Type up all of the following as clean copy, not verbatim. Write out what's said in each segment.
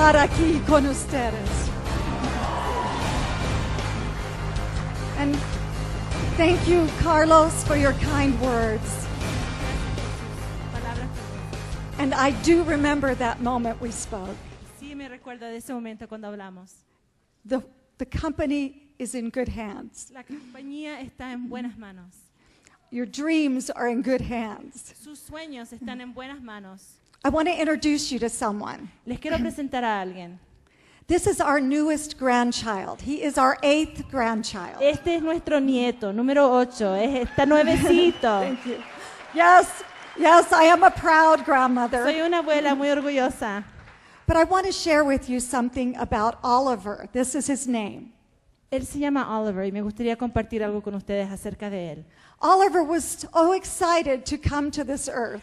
estar aquí con ustedes. And thank you, Carlos, for your kind words. And I do remember that moment we spoke. Sí, me recuerdo de ese momento cuando hablamos. The company is in good hands. La compañía está en buenas manos. Your dreams are in good hands. Sus sueños están en buenas manos. I want to introduce you to someone. Les quiero presentar a alguien. This is our newest grandchild. He is our 8th grandchild. Este es nuestro nieto, número 8. Está nuevecito. Thank you. Yes, I am a proud grandmother. Soy una abuela muy orgullosa. But I want to share with you something about Oliver. This is his name. Él se llama Oliver y me gustaría compartir algo con ustedes acerca de él. Oliver was so excited to come to this earth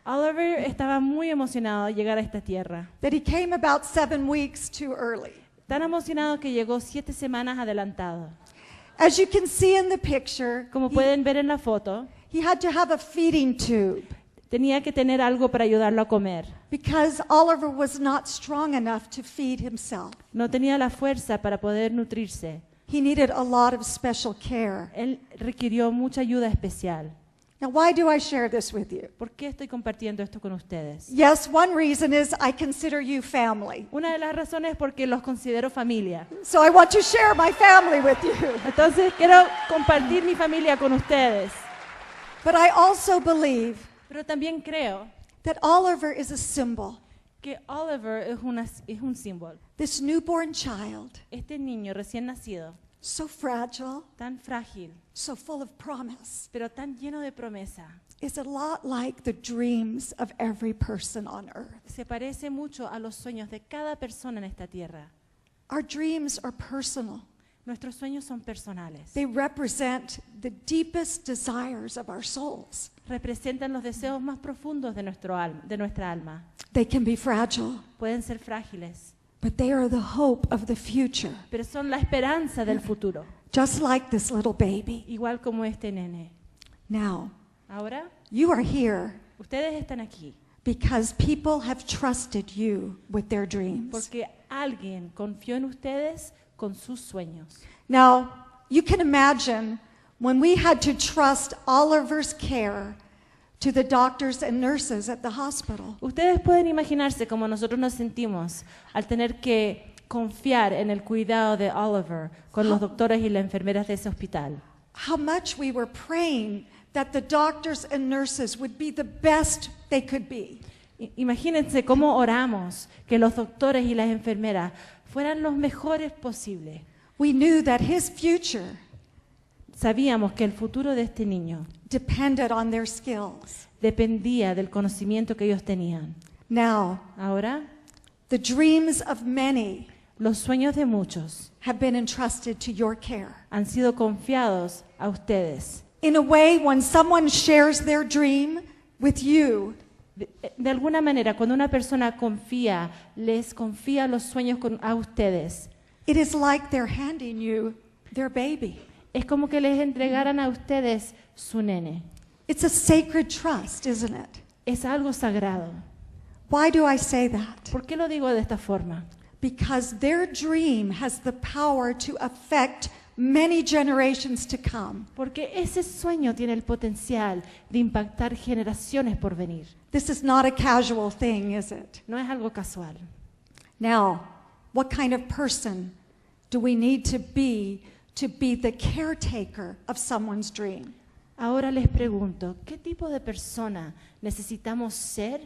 Oliver estaba muy emocionado de llegar a esta tierra. that he came about 7 weeks too early. Tan emocionado que llegó 7 semanas adelantado. As you can see in the picture, Como pueden ver en la foto, he had to have a feeding tube tenía que tener algo para ayudarlo a comer. because Oliver was not strong enough to feed himself. No tenía la fuerza para poder nutrirse. He needed a lot of special care. Él requirió mucha ayuda especial. Now, why do I share this with you? ¿Por qué estoy compartiendo esto con ustedes? Yes, one reason is I consider you family. Una de las razones es porque los considero familia. So I want to share my family with you. Entonces quiero compartir mi familia con ustedes. But I also believe Pero también creo that Oliver is a symbol. que Oliver es un símbolo. This newborn child, Este niño recién nacido, so fragile, tan frágil, so full of promise, pero tan lleno de promesa, is a lot like the dreams of every person on earth. se parece mucho a los sueños de cada persona en esta tierra. Our dreams are personal. Nuestros sueños son personales. They represent the deepest desires of our souls. Representan los deseos más profundos de nuestra alma. They can be fragile, Pueden ser frágiles, but they are the hope of the future, pero son la esperanza del futuro, just like this little baby. igual como este nene. Now, Ahora, you are here ustedes están aquí because people have trusted you with their dreams. porque alguien confió en ustedes con sus sueños. Now, you can imagine when we had to trust Oliver's care to the doctors and nurses at the hospital. Ustedes pueden imaginarse cómo nosotros nos sentimos al tener que confiar en el cuidado de Oliver con los doctores y las enfermeras de ese hospital. How much we were praying that the doctors and nurses would be the best they could be. Imagínense cómo oramos que los doctores y las enfermeras fueran los mejores posibles. We knew that his future Sabíamos que el futuro de este niño depended on their skills. dependía del conocimiento que ellos tenían. Now, Ahora, the dreams of many los sueños de muchos have been entrusted to your care. han sido confiados a ustedes. In a way, when someone shares their dream with you, De alguna manera, cuando una persona les confía los sueños a ustedes, it is like they're handing you their baby. es como que les entregaran a ustedes su nene. It's a sacred trust, isn't it? Es algo sagrado. Why do I say that? ¿Por qué lo digo de esta forma? Because their dream has the power to affect many generations to come. Porque ese sueño tiene el potencial de impactar generaciones por venir. This is not a casual thing, is it? No es algo casual. Now, what kind of person do we need to be the caretaker of someone's dream? Ahora les pregunto, ¿qué tipo de persona necesitamos ser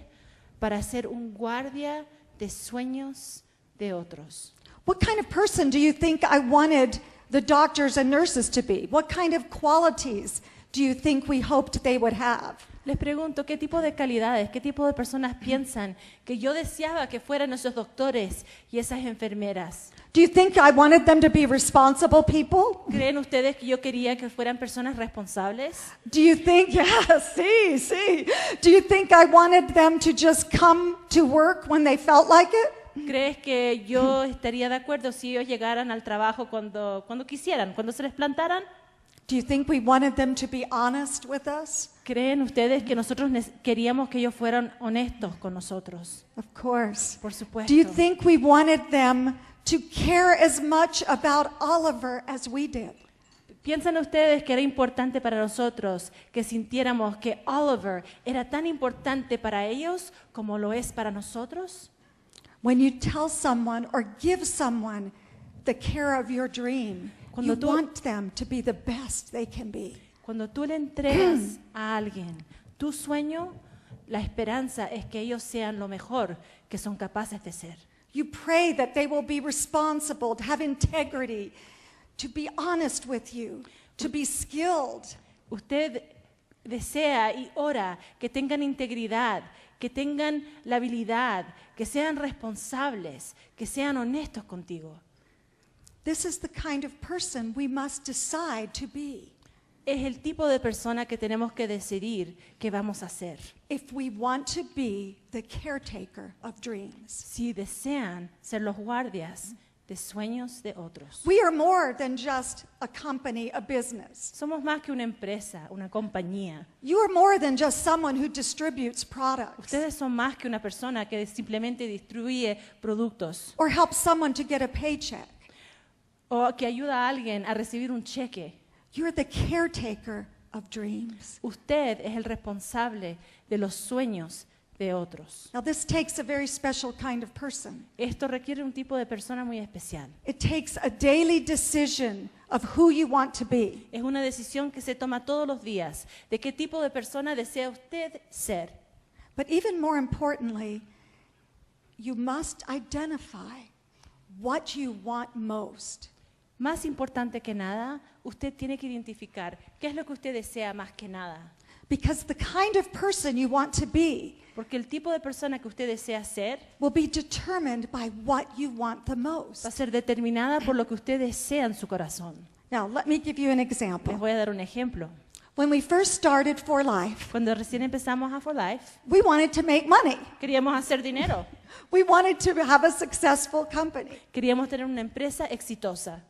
para ser un guardia de sueños de otros? What kind of person do you think I wanted the doctors and nurses to be? What kind of qualities do you think we hoped they would have? Les pregunto, ¿qué tipo de calidades, qué tipo de personas piensan que yo deseaba que fueran esos doctores y esas enfermeras? Do you think I wanted them to be responsible people? ¿Creen ustedes que yo quería que fueran personas responsables? Do you think, sí. Do you think I wanted them to just come to work when they felt like it? ¿Crees que yo estaría de acuerdo si ellos llegaran al trabajo cuando quisieran, cuando se les plantaran? Do you think we wanted them to be honest with us? ¿Creen ustedes que nosotros queríamos que ellos fueran honestos con nosotros? Of course. Por supuesto. Do you think we wanted them to care as much about Oliver as we did? ¿Piensan ustedes que era importante para nosotros que sintiéramos que Oliver era tan importante para ellos como lo es para nosotros? When you tell someone or give someone the care of your dream, Cuando you tú- want them to be the best they can be. Cuando tú le entregas a alguien tu sueño, la esperanza es que ellos sean lo mejor que son capaces de ser. You pray that they will be responsible, to have integrity, to be honest with you, to be skilled. Usted desea y ora que tengan integridad, que tengan la habilidad, que sean responsables, que sean honestos contigo. This is the kind of person we must decide to be Es el tipo de persona que tenemos que decidir que vamos a ser. if we want to be the caretaker of dreams. Si desean ser los guardias de sueños de otros. We are more than just a company, a business. Somos más que una empresa, una compañía. You are more than just someone who distributes products Ustedes son más que una persona que simplemente distribuye productos or helps someone to get a paycheck. o que ayuda a alguien a recibir un cheque. You're the caretaker of dreams. Usted es el responsable de los sueños de otros. Now, this takes a very special kind of person. Esto requiere un tipo de persona muy especial. It takes a daily decision of who you want to be. Es una decisión que se toma todos los días de qué tipo de persona desea usted ser. But even more importantly, you must identify what you want most. Más importante que nada, usted tiene que identificar qué es lo que usted desea más que nada. Because the kind of person you want to be Porque el tipo de persona que usted desea ser will be determined by what you want the va a most. ser determinada por lo que usted desea en su corazón. Now, let me give you an Les example. voy a dar un ejemplo. When we first started For Life, Cuando recién empezamos a For Life, we wanted to make money. queríamos hacer dinero. We wanted to have a successful company. Queríamos tener una empresa exitosa.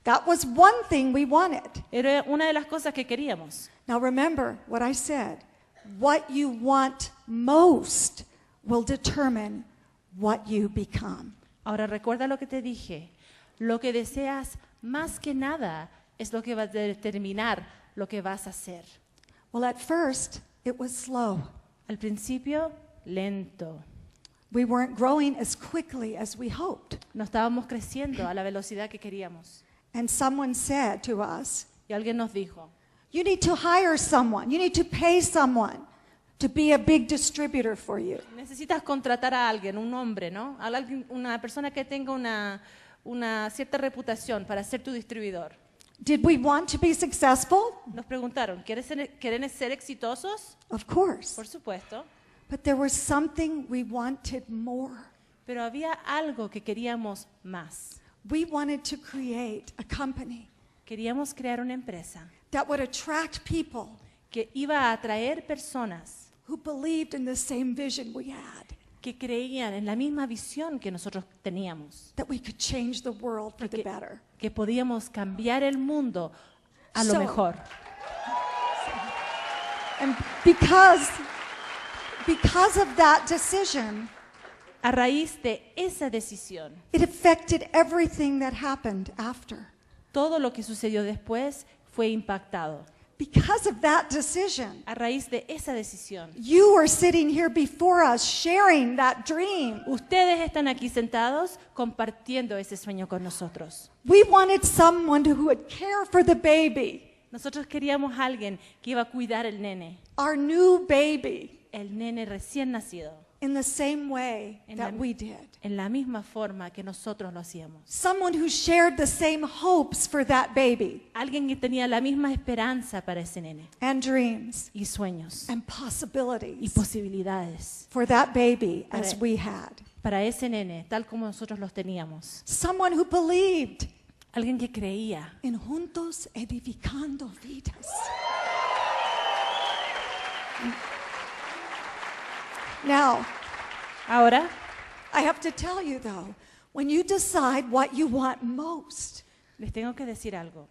That was one thing we wanted. Era una de las cosas que queríamos. Now remember what I said. What you want most will determine what you become. Ahora recuerda lo que te dije. Lo que deseas más que nada es lo que va a determinar lo que vas a hacer. Well, at first, it was slow. Al principio, lento. We weren't growing as quickly as we hoped. No estábamos creciendo a la velocidad que queríamos. And someone said to us, Y alguien nos dijo, you need to hire someone. You need to pay someone to be a big distributor for you. necesitas contratar a alguien, un hombre, ¿no? Una persona que tenga una cierta reputación para ser tu distribuidor. Did we want to be successful? Nos preguntaron, ¿quieren ser exitosos? Of course. Por supuesto. But there was something we wanted more. Pero había algo que queríamos más. We wanted to create a company Queríamos crear una empresa that would attract people que iba a atraer personas who believed in the same vision we had, que creían en la misma visión que nosotros teníamos, that we could change the world for the que, better. que podíamos cambiar el mundo a lo So- mejor. And because of that decision, A raíz de esa decisión, it affected everything that happened after. todo lo que sucedió después fue impactado. Because of that decision, A raíz de esa decisión, you are sitting here before us sharing that dream. ustedes están aquí sentados compartiendo ese sueño con nosotros. We wanted someone who would care for the baby, Nosotros queríamos a alguien que iba a cuidar el new baby, nene recién nacido, in the same way En that la- we did. en la misma forma que nosotros lo hacíamos. Someone who shared the same hopes for that baby Alguien que tenía la misma esperanza para ese nene and dreams y sueños and y possibilities posibilidades for that baby Para- as we had. para ese nene, tal como nosotros los teníamos. Someone who believed Alguien que creía in juntos edificando vidas. Now, Ahora, I have to tell you though, when you decide what you want most, les tengo que decir algo.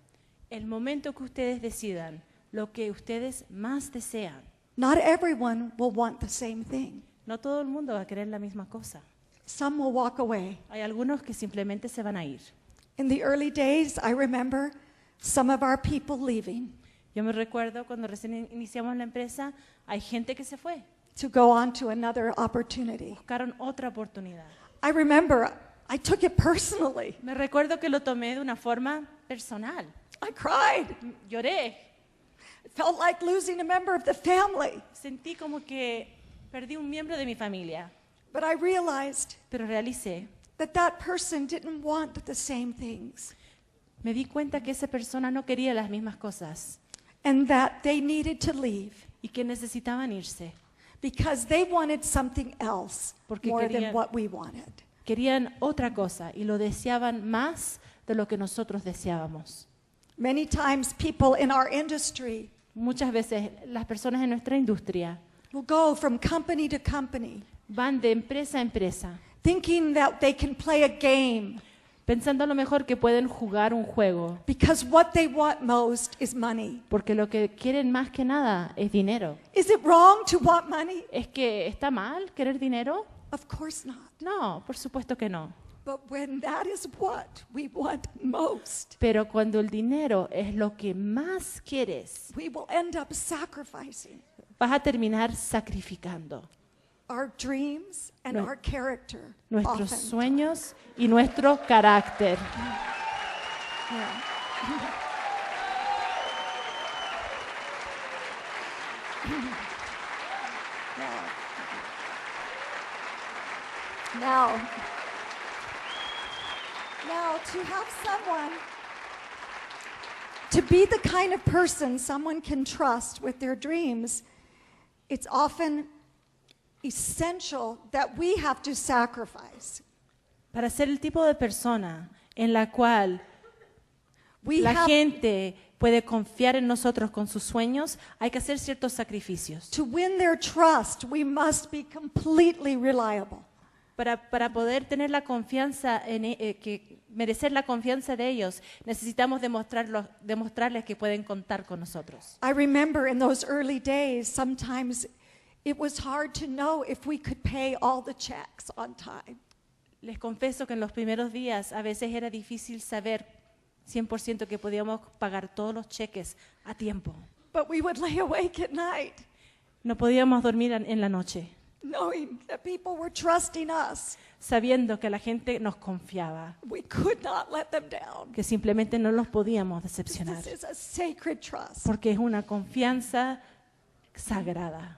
El momento que ustedes decidan lo que ustedes más desean, not everyone will want the same thing. no todo el mundo va a querer la misma cosa. Some will walk away. Hay algunos que simplemente se van a ir. In the early days, I remember some of our people leaving Yo me recuerdo cuando recién iniciamos la empresa, hay gente que se fue, to go on to another opportunity. buscaron otra oportunidad. I remember I took it personally. Me recuerdo que lo tomé de una forma personal. I cried. Lloré, It felt like losing a member of the family. sentí como que perdí un miembro de mi familia, But I realized pero realicé, that person didn't want the same things me di cuenta que esa persona no quería las mismas cosas and that they needed to leave y que necesitaban irse. because they wanted something else Porque more querían- than what we wanted. Querían otra cosa y lo deseaban más de lo que nosotros deseábamos. Many times people in our industry Muchas veces las personas en nuestra industria will go from company to company van de empresa a empresa, thinking that they can play a game pensando a lo mejor que pueden jugar un juego, because what they want most is money. porque lo que quieren más que nada es dinero. Is it wrong to want money? ¿Es que está mal querer dinero? Of course not. No, por supuesto que no. But when that is what we want most, Pero cuando el dinero es lo que más quieres, we will end up sacrificing vas a terminar sacrificando our dreams and Nue- our character. nuestros often. sueños y nuestro carácter. Yeah. Now, to have someone, to be the kind of person someone can trust with their dreams, it's often essential that we have to sacrifice. Para ser el tipo de persona en la cual We la have gente puede confiar en nosotros con sus sueños, hay que hacer ciertos sacrificios. to win their trust, we must be completely reliable. Para poder tener la confianza, merecer la confianza de ellos, necesitamos demostrarles que pueden contar con nosotros. I remember in those early days, sometimes it was hard to know if we could pay all the checks on time. Les confieso que en los primeros días a veces era difícil saber 100% que podíamos pagar todos los cheques a tiempo. But we would lay awake at night No podíamos dormir en la noche, knowing that people were trusting us. sabiendo que la gente nos confiaba, We could not let them down. que simplemente no los podíamos decepcionar, This is a sacred trust. porque es una confianza sagrada.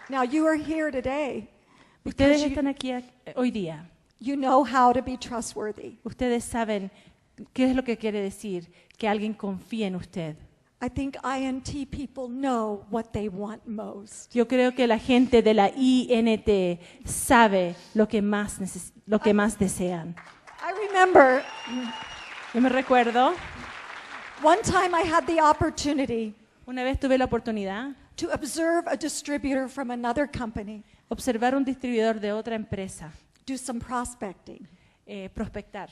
Now you are here today Ustedes because están aquí hoy día. you know how to be trustworthy. Ustedes saben qué es lo que quiere decir que alguien confíe en usted. I think INT people know what they want most. Yo creo que la gente de la INT sabe lo que más desean. I remember Yo me recuerdo, one time I had the opportunity una vez tuve la oportunidad to observe a distributor from another company observar un distribuidor de otra empresa, do some prospecting. prospectar.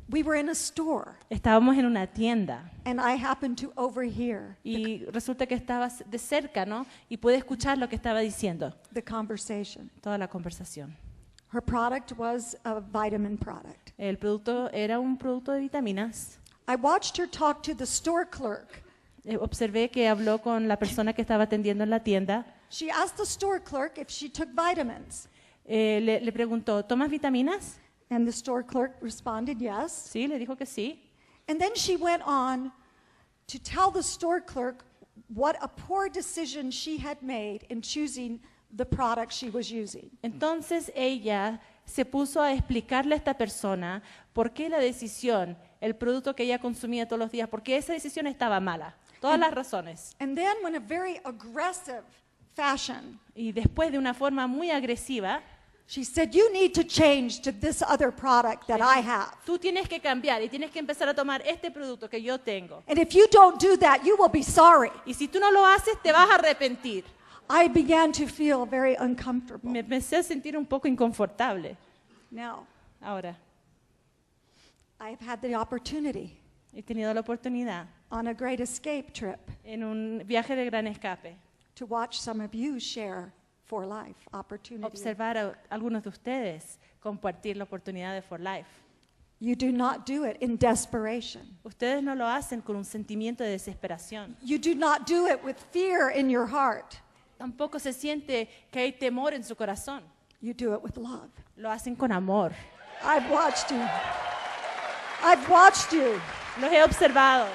We were in a store Estábamos en una tienda and I happened to overhear y resulta que estaba de cerca, ¿no? Y pude escuchar lo que estaba diciendo, the conversation. toda la conversación. Her product was a vitamin product. El producto era un producto de vitaminas. I watched her talk to the store clerk. Observé que habló con la persona que estaba atendiendo en la tienda. She asked the store clerk if she took vitamins. Le preguntó, ¿tomas vitaminas? And the store clerk responded yes. Sí, le dijo que sí. And then she went on to tell the store clerk what a poor decision she had made in choosing the product she was using. Entonces ella se puso a explicarle a esta persona por qué la decisión, el producto que ella consumía todos los días, por qué esa decisión estaba mala. Todas las razones. And then in a very aggressive fashion, Y después de una forma muy agresiva, she said, you need to change to this other product that I have. tú tienes que cambiar y tienes que empezar a tomar este producto que yo tengo. And if you don't do that, you will be sorry. Y si tú no lo haces, te vas a arrepentir. I began to feel very uncomfortable. me empecé a sentir un poco inconfortable. Now, Ahora, I've had the opportunity he tenido la oportunidad on a great escape trip en un viaje de gran escape to watch some of you share for life opportunity. observar a algunos de ustedes compartir la oportunidad de For Life. You do not do it in desperation. Ustedes no lo hacen con un sentimiento de desesperación. You do not do it with fear in your heart. Tampoco se siente que hay temor en su corazón. You do it with love. Lo hacen con amor. I've watched you. I've watched you. Los he observado.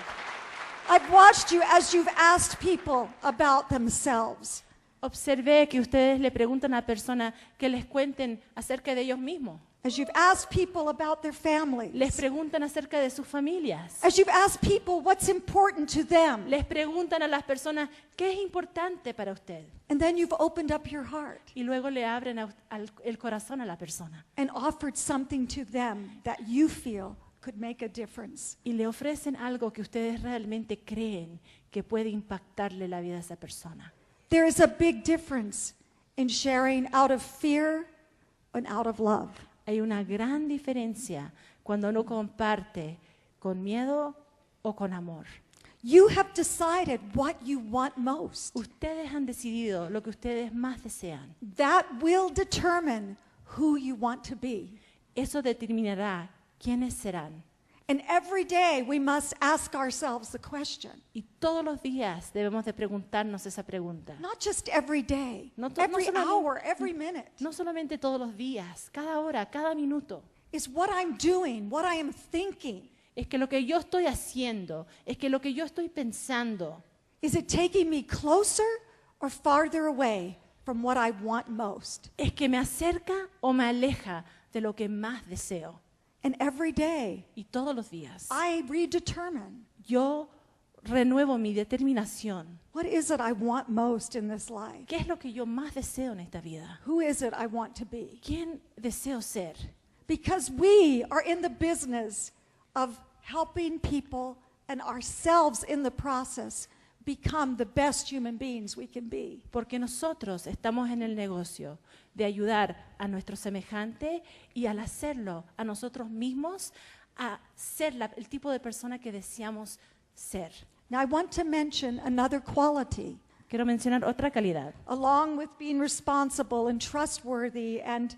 I've watched you as you've asked people about themselves. Observé que ustedes le preguntan a personas que les cuenten acerca de ellos mismos. As you've asked people about their Les families. preguntan acerca de sus familias. As you've asked people what's important to them. Les preguntan a las personas qué es importante para usted. And then you've opened up your heart Y luego le abren el corazón a la persona. and offered something to them that you feel could make a difference. Y le ofrecen algo que ustedes realmente creen que puede impactarle la vida a esa persona. There is a big difference in sharing out of fear and out of love. Hay una gran diferencia cuando uno comparte con miedo o con amor. You have decided what you want most. Ustedes han decidido lo que ustedes más desean. That will determine who you want to be. Eso determinará quiénes serán. And every day we must ask ourselves the question. Y todos los días debemos de preguntarnos esa pregunta. Not just every day, No every solamente- hour, every minute. No solamente todos los días, cada hora, cada minuto. Is what I'm doing, what I am thinking, Es que lo que yo estoy haciendo, es que lo que yo estoy pensando, is it taking me closer or farther away from what I want most? es que me acerca o me aleja de lo que más deseo. And every day Y todos los días I redetermine, yo renuevo mi determinación. what is it I want most in this life? ¿Qué es lo que yo más deseo en esta vida? Who is it I want to be? ¿Quién deseo ser? Because we are in the business of helping people and ourselves in the process become the best human beings we can be. Porque nosotros estamos en el negocio de ayudar a nuestro semejante y al hacerlo a nosotros mismos a ser el tipo de persona que deseamos ser. Now I want to mention another quality. Quiero mencionar otra calidad. Along with being responsible and trustworthy and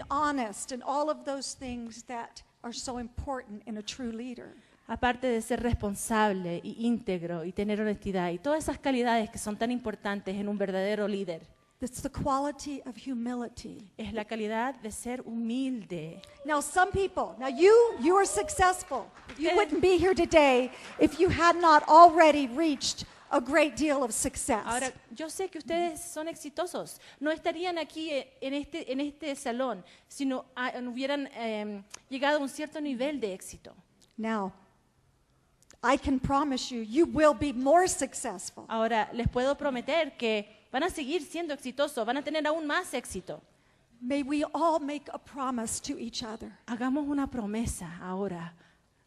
honest and all of those things that are so important in a true leader. Aparte de ser responsable y íntegro y tener honestidad y todas esas calidades que son tan importantes en un verdadero líder, It's the quality of humility. es la calidad de ser humilde. Now some people, you are successful. You wouldn't be here today if you had not already reached a great deal of success. Ahora, yo sé que ustedes son exitosos. No estarían aquí en este salón si no hubieran llegado a un cierto nivel de éxito. Now, I can promise you, you will be more successful. Ahora, les puedo prometer que van a seguir siendo exitosos, van a tener aún más éxito. May we all make a promise to each other Hagamos una promesa ahora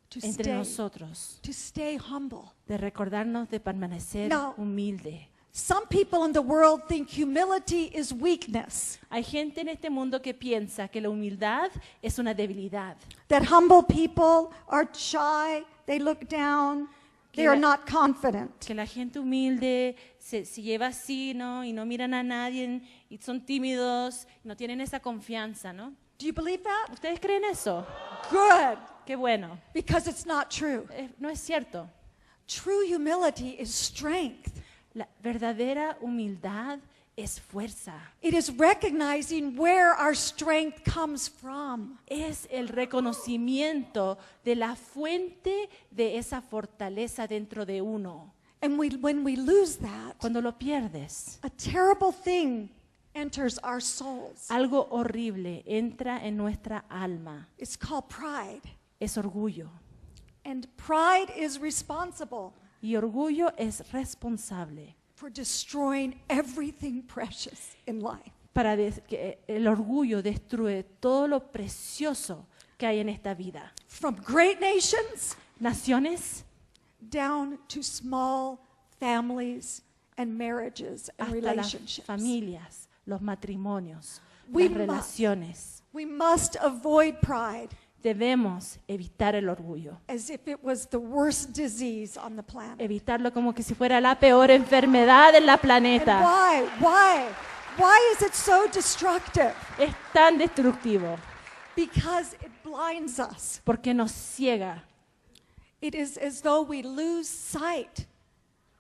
to entre nosotros stay humble. de recordarnos de permanecer No. humilde. Some people in the world think humility is weakness, Hay gente en este mundo que piensa que la humildad es una debilidad, that humble people are shy, they look down, they Que are la- not confident. que la gente humilde se lleva así, ¿no? Y no miran a nadie y son tímidos, no tienen esa confianza, ¿no? Do you believe that? ¿Ustedes creen eso? Good, Qué bueno. because it's not true. No es cierto. True humility is strength. La verdadera humildad es fuerza. It is recognizing where our strength comes from. Es el reconocimiento de la fuente de esa fortaleza dentro de uno. And when we lose that, Cuando lo pierdes, a terrible thing enters our souls. algo horrible entra en nuestra alma. It's called pride. Es orgullo. And pride is responsible Y orgullo es responsable for destroying everything precious in life. que el orgullo destruye todo lo precioso que hay en esta vida. From great nations Naciones down to small families and marriages and hasta las relationships. familias, los matrimonios, We las must. relaciones. We must avoid pride Debemos evitar el orgullo, as if it was the worst disease on the planet. evitarlo como que si fuera la peor enfermedad en la And planeta. why is it so destructive? Es tan destructivo Because it blinds us. porque nos ciega. It is as though we lose sight.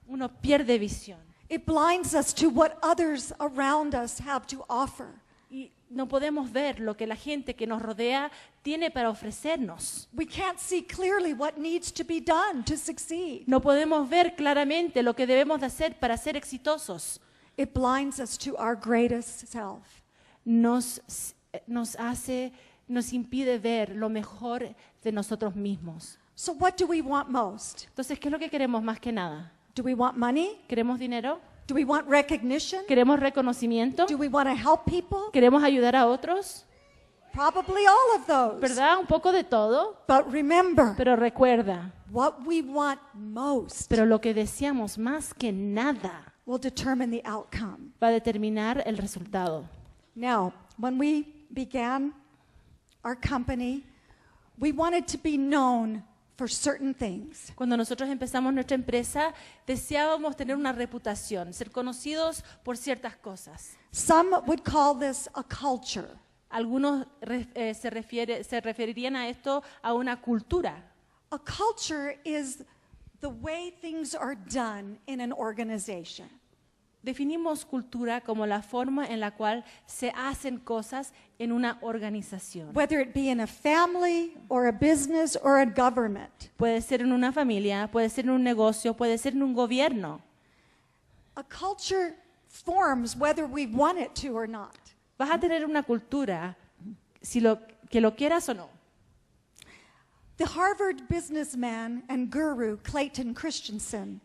Uno pierde visión It blinds us to what others around us have to offer. y no podemos ver lo que la gente que nos rodea tiene para ofrecernos. We can't see clearly what needs to be done to succeed. No podemos ver claramente lo que debemos de hacer para ser exitosos. It blinds us to our greatest self. Nos impide ver lo mejor de nosotros mismos. So what do we want most? Entonces, ¿qué es lo que queremos más que nada? Do we want money? ¿Queremos dinero? Do we want recognition? ¿Queremos reconocimiento? Do we want to help people? ¿Queremos ayudar a otros? Probably all of those. ¿Verdad? Un poco de todo. But remember, Pero recuerda, what we want most pero lo que deseamos más que nada will determine the outcome. va a determinar el resultado. Now, when we began our company, we wanted to be known for certain things. Cuando nosotros empezamos nuestra empresa, deseábamos tener una reputación, ser conocidos por ciertas cosas. Some would call this a culture. Algunos se referirían a esto a una cultura. A culture is the way things are done in an organization. Definimos cultura como la forma en la cual se hacen cosas en una organización. Whether it be in a family or a business or a government. Puede ser en una familia, puede ser en un negocio, puede ser en un gobierno. A culture forms whether we want it to or not. Vas a tener una cultura que lo quieras o no. The Harvard businessman and guru Clayton Christensen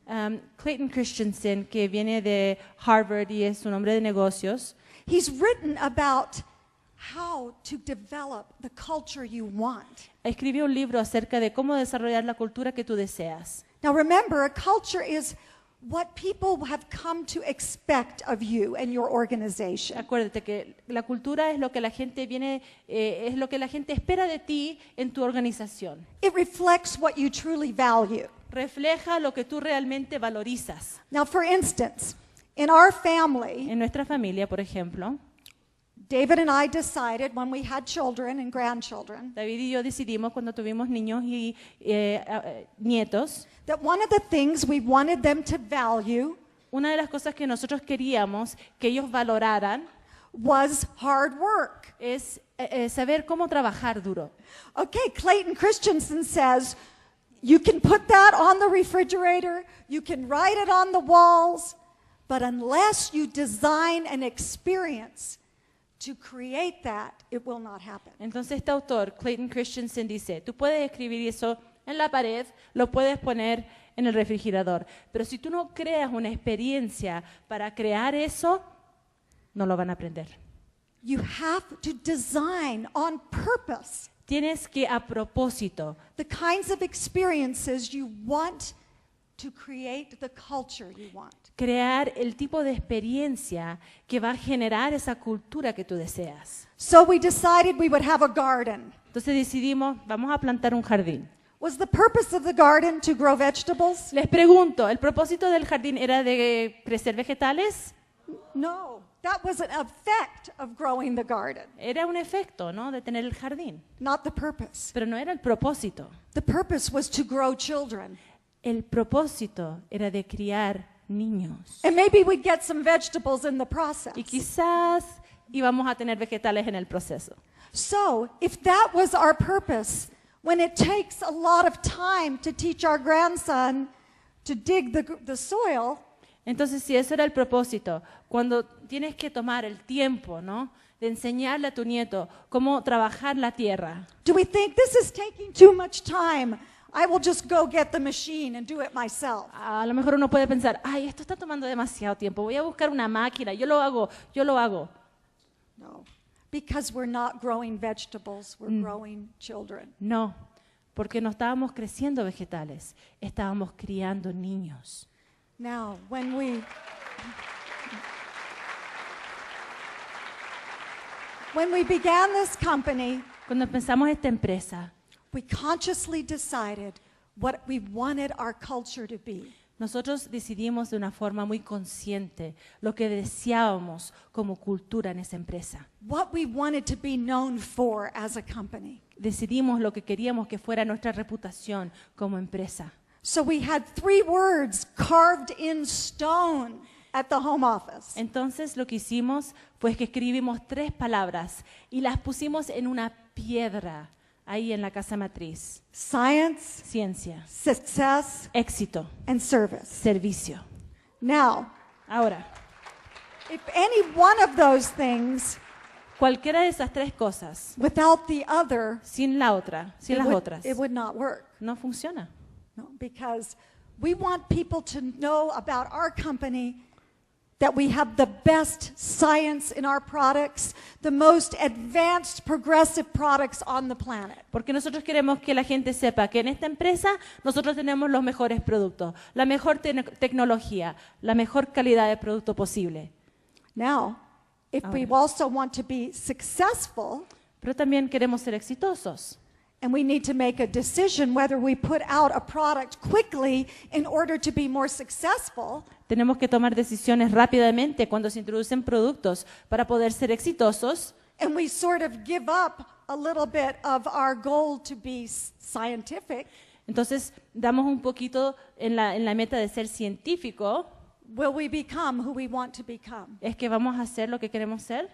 Clayton Christensen, que viene de Harvard y es un hombre de negocios, he's written about how to develop the culture you want. escribió un libro acerca de cómo desarrollar la cultura que tú deseas. Now remember, a culture is what people have come to expect of you and your organization. Acuérdate que la cultura es lo que la gente es lo que la gente espera de ti en tu organización. It reflects what you truly value. Refleja lo que tú realmente valorizas. Now, for instance, in our family, En nuestra familia, por ejemplo, David and I decided when we had children and grandchildren David y yo decidimos cuando tuvimos niños y nietos, that one of the things we wanted them to value una de las cosas que nosotros queríamos que ellos valoraran was hard work. es saber cómo trabajar duro. Okay, Clayton Christensen says you can put that on the refrigerator, you can write it on the walls, but unless you design an experience to create that, it will not happen. Entonces este autor, Clayton Christensen, dice, tú puedes escribir eso en la pared, lo puedes poner en el refrigerador, pero si tú no creas una experiencia para crear eso, no lo van a aprender. You have to design on purpose Tienes que a propósito the kinds of experiences you want to create the culture you want. crear el tipo de experiencia que va a generar esa cultura que tú deseas. So we decided we would have a garden. Entonces decidimos, vamos a plantar un jardín. Was the purpose of the garden to grow vegetables? Les pregunto, ¿el propósito del jardín era de crecer vegetales? No, that was an effect of growing the garden, Era un efecto, ¿no?, de tener el jardín, not the purpose. pero no era el propósito. The purpose was to grow children. El propósito era de criar niños. And maybe we'd get some vegetables in the process. Y quizás íbamos a tener vegetales en el proceso. So, if that was our purpose, when it takes a lot of time to teach our grandson to dig the soil, Entonces, si eso era el propósito, cuando tienes que tomar el tiempo, ¿no?, de enseñarle a tu nieto cómo trabajar la tierra, do we think this is taking too much time? I will just go get the machine and do it myself. a lo mejor uno puede pensar, ay, esto está tomando demasiado tiempo, voy a buscar una máquina, yo lo hago. No, because we're not growing vegetables, we're growing children. No, porque no estábamos creciendo vegetales, estábamos criando niños. Now, when we began this company, Cuando empezamos esta empresa, we consciously decided what we wanted our culture to be. nosotros decidimos de una forma muy consciente lo que deseábamos como cultura en esa empresa. What we wanted to be known for as a company. Decidimos lo que queríamos que fuera nuestra reputación como empresa. So we had 3 words carved in stone at the home office. Entonces lo que hicimos fue que escribimos 3 palabras y las pusimos en una piedra ahí en la casa matriz. Science, Ciencia, success, éxito, and service. servicio. Now, Ahora, if any one of those things cualquiera de esas 3 cosas, without the other, sin la otra, sin las otras, it would not work. no funciona. No, because we want people to know about our company that we have the best science in our products, the most advanced progressive products on the planet. Porque nosotros queremos que la gente sepa que en esta empresa nosotros tenemos los mejores productos, la mejor tecnología, la mejor calidad de producto posible. Now, if we also want to be successful, Pero también queremos ser exitosos. and we need to make a decision whether we put out a product quickly in order to be more successful, Tenemos que tomar decisiones rápidamente cuando se introducen productos para poder ser exitosos. and we sort of give up a little bit of our goal to be scientific. Entonces damos un poquito en la meta de ser científico. Will we become who we want to become? ¿Es que vamos a ser lo que queremos ser?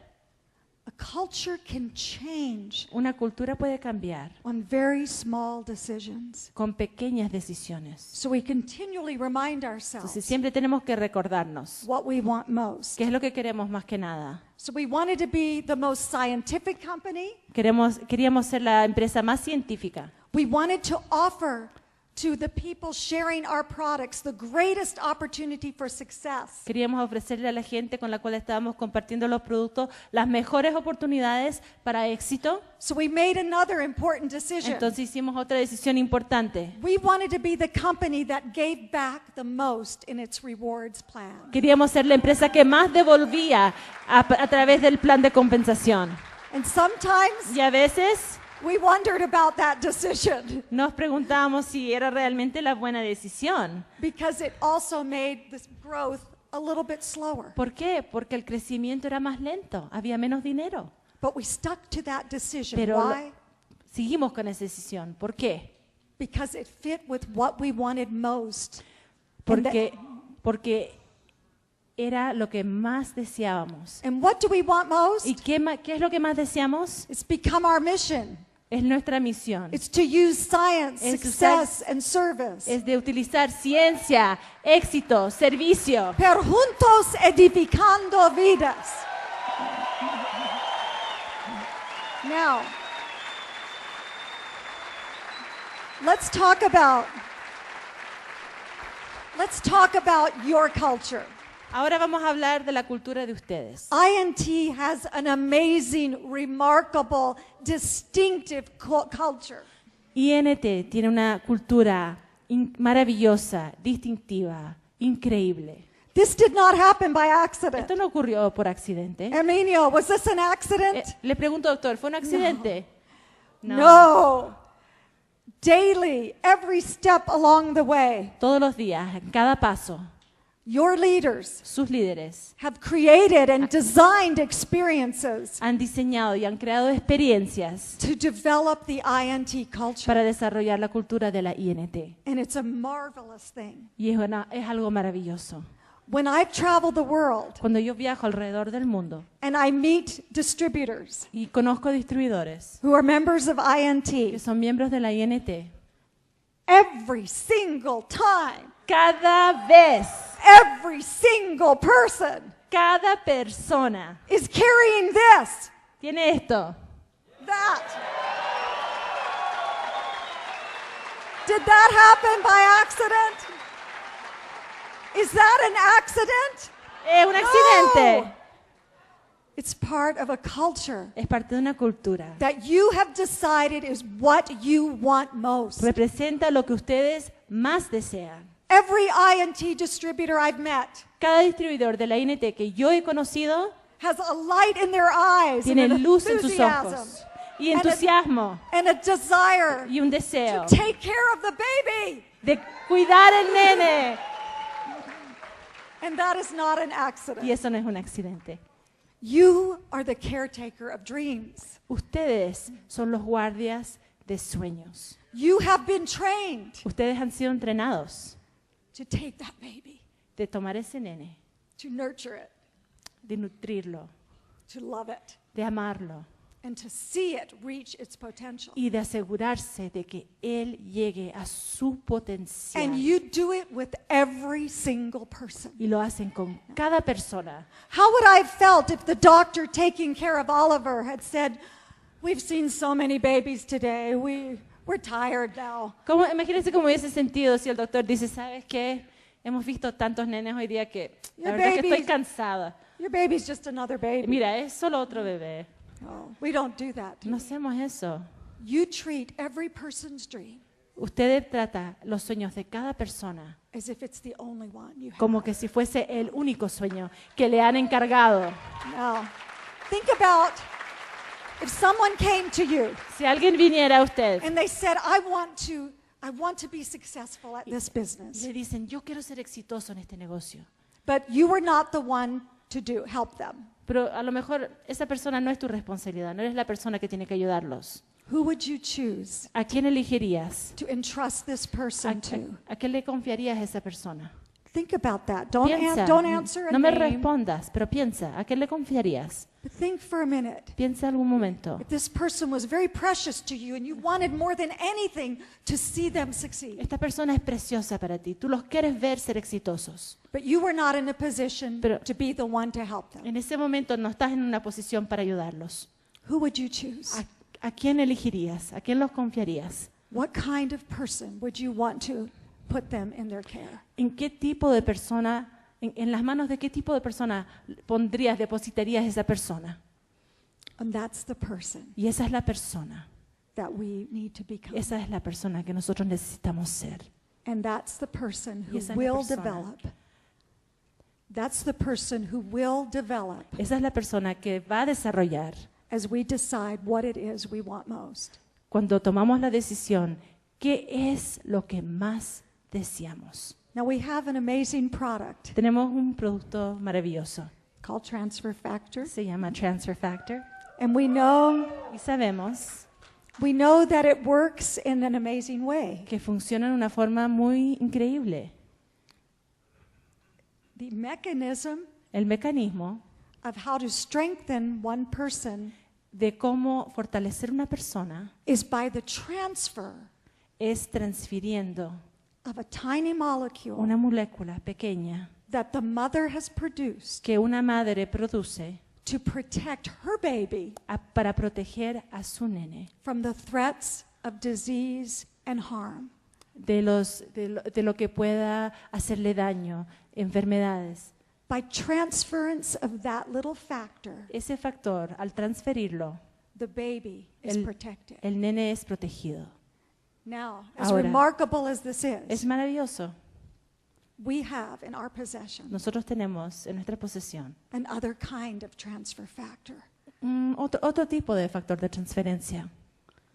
A culture can change Una cultura puede cambiar on very small decisions. con pequeñas decisiones. So we continually remind Entonces ourselves siempre tenemos que recordarnos what we want most. qué es lo que queremos más que nada. So we wanted to be the most scientific company. Queríamos ser la empresa más científica. We wanted to offer to the people sharing our products the greatest opportunity for success. Queríamos ofrecerle a la gente con la cual estábamos compartiendo los productos las mejores oportunidades para éxito. So we made another important decision. Entonces hicimos otra decisión importante. We wanted to be the company that gave back the most in its rewards plan. Queríamos ser la empresa que más devolvía a través del plan de compensación. And sometimes Y a veces we wondered about that decision nos preguntábamos si era realmente la buena decisión. because it also made this growth a little bit slower. ¿Por qué? Porque el crecimiento era más lento, había menos dinero. But we stuck to that decision. Pero Why? seguimos con esa decisión. ¿Por qué? Because it fit with what we wanted most. And Porque era lo que más deseábamos. And what do we want most? ¿Y qué es lo que más deseamos? It's become our mission. Es nuestra misión. It's to use science, Es success, and service. Es de utilizar ciencia, éxito, servicio. Per juntos edificando vidas. Now, let's talk about your culture. Ahora vamos a hablar de la cultura de ustedes. INT has an amazing, remarkable, distinctive culture. INT tiene una cultura maravillosa, distintiva, increíble. This did not happen by accident. Esto no ocurrió por accidente. Emilio, was this an accident? Le pregunto, doctor, ¿fue un accidente? No. Daily, every step along the way, Todos los días, en cada paso, your leaders sus líderes have created and designed experiences han diseñado y han creado experiencias to develop the INT culture. para desarrollar la cultura de la INT. And it's a marvelous thing. Y es algo maravilloso. When I've traveled the world Cuando yo viajo alrededor del mundo and I meet distributors y conozco distribuidores who are members of que INT, son miembros de la INT, every single time, cada vez, every single person cada persona is carrying this, tiene esto. that. Did that happen by accident? Is that an accident? Es un accidente. No. It's part of a culture Es parte de una cultura. that you have decided is what you want most. Representa lo que ustedes más desean. Every INT distributor I've met Cada distribuidor de la INT que yo he conocido has a light in their eyes tiene and an luz en sus enthusiasm ojos y entusiasmo and a desire y un to deseo take care of the baby. de cuidar al nene. And that is not an accident. Y eso no es un accidente. You are the caretaker of dreams. Ustedes son los guardias de sueños. You have been trained Ustedes han sido entrenados to take that baby, de tomar ese nene, to nurture it, de nutrirlo, to love it, de amarlo and to see it reach its potential. y de asegurarse de que él llegue a su potencial. And you do it with every single person. Y lo hacen con cada persona. How would I have felt if the doctor taking care of Oliver had said, "We've seen so many babies today. We're tired now." Imagínense cómo hubiese sentido si el doctor dice, ¿sabes qué? Hemos visto tantos nenes hoy día que la Your verdad es que estoy baby- cansada. Your baby's just another baby. Mira, es solo otro bebé. No, we don't do that. No hacemos eso. You treat every person's dream Usted trata los sueños de cada persona as if it's the only one you have. como que si fuese el único sueño que le han encargado. Now, think about if someone came to you Si alguien viniera a usted and they said, I want to be successful at this y business. le dicen, yo quiero ser exitoso en este negocio, But you were not the one to help them. pero a lo mejor esa persona no es tu responsabilidad, no eres la persona que tiene que ayudarlos. Who would you choose ¿A quién elegirías? to entrust this person to? ¿A quién le confiarías a esa persona? Think about that. Don't Piensa, answer a no me name, respondas, pero piensa, ¿a quién le confiarías? but think for a minute. Piensa algún momento. If this person was very precious to you and you wanted more than anything to see them succeed, Esta persona es preciosa para ti, tú los quieres ver ser exitosos. but you were not in a position Pero- to be the one to help them, En ese momento no estás en una posición para ayudarlos. who would you choose? ¿A quién elegirías? ¿A quién los confiarías? What kind of person would you want to put them in their care? ¿En qué tipo de persona, en las manos de qué tipo de persona depositarías esa persona? And that's the person Y esa es la persona, that we need to become. esa es la persona que nosotros necesitamos ser. And that's the person Y who esa es la will persona. develop. That's the person who will develop Esa es la persona que va a desarrollar as we decide what it is we want most. cuando tomamos la decisión, ¿qué es lo que más deseamos? Now we have an amazing product Tenemos un producto maravilloso, called Transfer Factor, se llama Transfer Factor, and we know y sabemos that it works in an amazing way. que funciona de una forma muy increíble. The mechanism El mecanismo of how to strengthen one person de cómo fortalecer una persona is by the transfer es transfiriendo of a tiny molecule una molécula pequeña that the mother has produced que una madre produce to protect her baby para proteger a su nene from the threats of disease and harm. de lo que pueda hacerle daño, enfermedades. By transference of that little factor, Ese factor, al transferirlo, the baby is protected. el nene es protegido. Now, as Ahora, remarkable as this Es is, maravilloso. we have in our possession Nosotros tenemos en nuestra posesión another kind of transfer factor. otro tipo de factor de transferencia.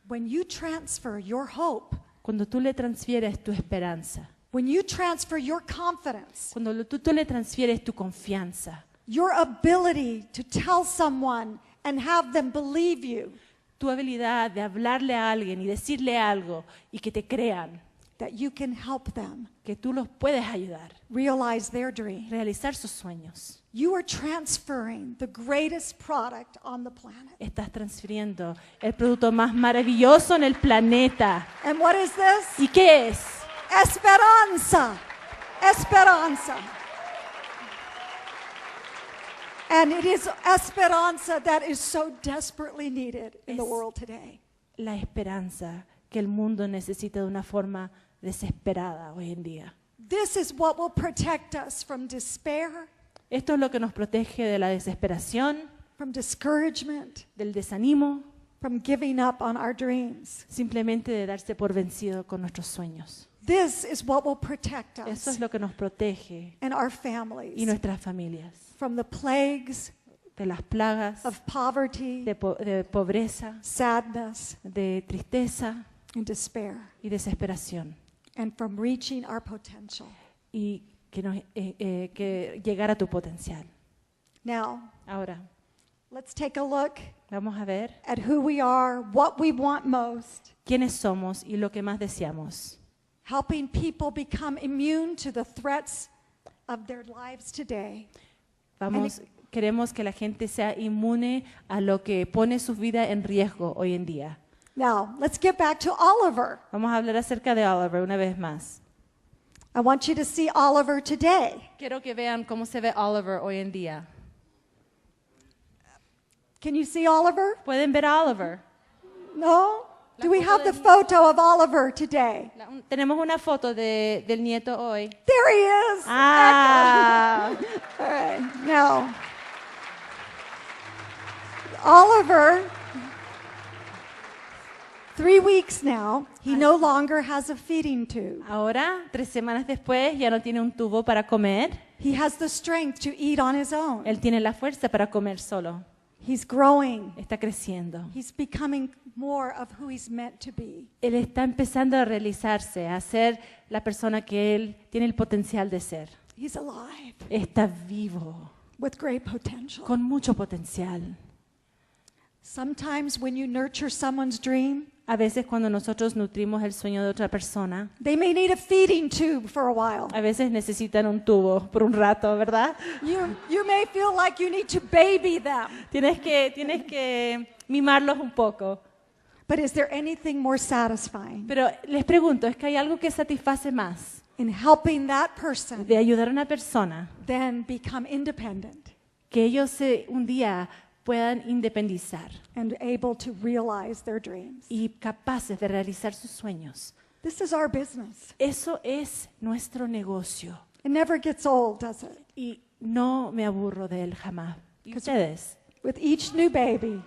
When you transfer your hope, Cuando tú le transfieres tu esperanza, when you transfer your confidence, cuando tú le transfieres tu confianza, your ability to tell someone and have them believe you tu habilidad de hablarle a alguien y decirle algo y que te crean, that you can help them que tú los puedes ayudar realize their dream, a realizar sus sueños. you are transferring the greatest product on the planet. Estás transfiriendo el producto más maravilloso en el planeta. And what is this? ¿Y qué es? Esperanza. Esperanza. And it is esperanza that is so desperately needed in the Es- world today. La esperanza que el mundo necesita de una forma desesperada hoy en día. This is what will protect us from despair, Esto es lo que nos protege de la desesperación, from discouragement, del desánimo, from giving up on our dreams. simplemente de darse por vencido con nuestros sueños. This is what will protect Eso us es lo que nos protege and our y families nuestras familias from the plagues de las plagas, of poverty, de pobreza, sadness, de tristeza and despair, y desesperación. and from reaching our potential. Y que llegar a tu potencial. Now, Ahora, let's take a look vamos a ver at who we are, what we want most, quiénes somos y lo que más deseamos. helping people become immune to the threats of their lives today. Queremos que la gente sea inmune a lo que pone su vida en riesgo hoy en día. Now, let's get back to Oliver. Vamos a hablar acerca de Oliver una vez más. I want you to see Oliver today. Quiero que vean cómo se ve Oliver hoy en día. Can you see Oliver? ¿Pueden ver a Oliver? No? La Do we foto have the del photo of Oliver today? Tenemos una foto del nieto hoy. There he is. Ah, All right. Now, Oliver, 3 weeks now, he no longer has a feeding tube. ahora, 3 semanas después, ya no tiene un tubo para comer. He has the strength to eat on his own. Él tiene la fuerza para comer solo. He's growing. Está creciendo. He's becoming more of who he's meant to be. Él está empezando a realizarse, a ser la persona que él tiene el potencial de ser. He's alive Está vivo, with great potential. con mucho potencial. Sometimes when you nurture someone's dream, A veces cuando nosotros nutrimos el sueño de otra persona, they may need a feeding tube for a while. a veces necesitan un tubo por un rato, ¿verdad? You may feel like you need to baby them. Tienes que mimarlos un poco. But is there anything more satisfying Pero les pregunto, ¿es que hay algo que satisface más in helping that person de ayudar a una persona than become independent que ellos un día puedan independizar and able to realize their dreams? y capaces de realizar sus sueños? This is our business. Eso es nuestro negocio It never gets old, does it? y no me aburro de él jamás. ¿Y ustedes? With each new baby,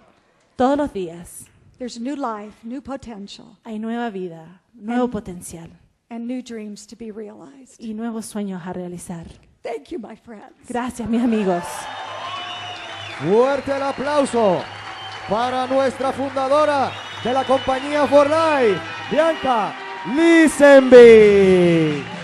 Todos los días there's new life, new potential, hay nueva vida, nuevo potencial and new dreams to be realized. y nuevos sueños a realizar. Thank you, my friends. Gracias, mis amigos. Fuerte el aplauso para nuestra fundadora de la compañía For Life, Bianca Lisonbee.